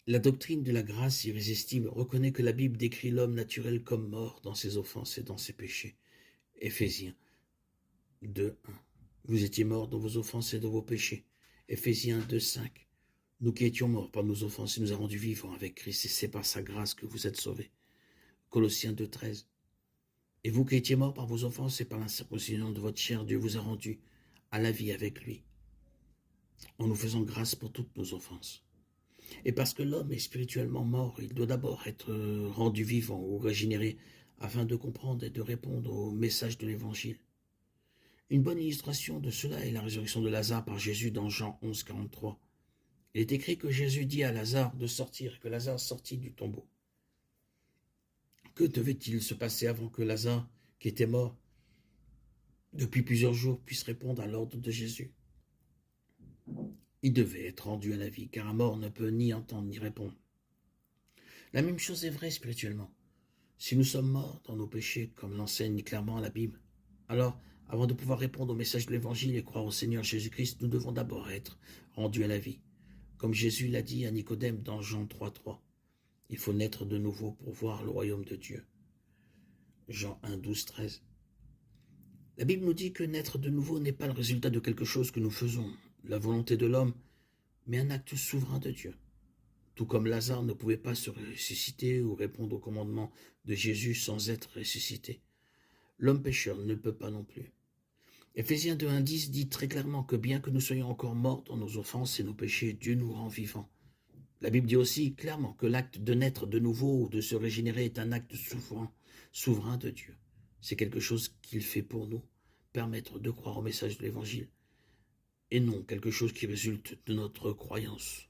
La doctrine de la grâce irrésistible reconnaît que la Bible décrit l'homme naturel comme mort dans ses offenses et dans ses péchés. Éphésiens 2:1. Vous étiez morts dans vos offenses et dans vos péchés. Éphésiens 2:5. Nous qui étions morts par nos offenses, il nous a rendus vivants avec Christ, et c'est par sa grâce que vous êtes sauvés. Colossiens 2:13. Et vous qui étiez morts par vos offenses et par l'incirconcision de votre chair, Dieu vous a rendus à la vie avec lui, en nous faisant grâce pour toutes nos offenses. Et parce que l'homme est spirituellement mort, il doit d'abord être rendu vivant ou régénéré afin de comprendre et de répondre au message de l'Évangile. Une bonne illustration de cela est la résurrection de Lazare par Jésus dans Jean 11:43. Il est écrit que Jésus dit à Lazare de sortir et que Lazare sortit du tombeau. Que devait-il se passer avant que Lazare, qui était mort depuis plusieurs jours, puisse répondre à l'ordre de Jésus? Il devait être rendu à la vie, car un mort ne peut ni entendre ni répondre. La même chose est vraie spirituellement. Si nous sommes morts dans nos péchés, comme l'enseigne clairement la Bible, alors, avant de pouvoir répondre au message de l'Évangile et croire au Seigneur Jésus-Christ, nous devons d'abord être rendus à la vie. Comme Jésus l'a dit à Nicodème dans Jean 3:3. Il faut naître de nouveau pour voir le royaume de Dieu. Jean 1:12-13. La Bible nous dit que naître de nouveau n'est pas le résultat de quelque chose que nous faisons, la volonté de l'homme, mais un acte souverain de Dieu. Tout comme Lazare ne pouvait pas se ressusciter ou répondre au commandement de Jésus sans être ressuscité, l'homme pécheur ne peut pas non plus. Éphésiens 2:10 dit très clairement que bien que nous soyons encore morts dans nos offenses et nos péchés, Dieu nous rend vivants. La Bible dit aussi clairement que l'acte de naître de nouveau ou de se régénérer est un acte souverain de Dieu. C'est quelque chose qu'il fait pour nous, permettre de croire au message de l'Évangile, et non quelque chose qui résulte de notre croyance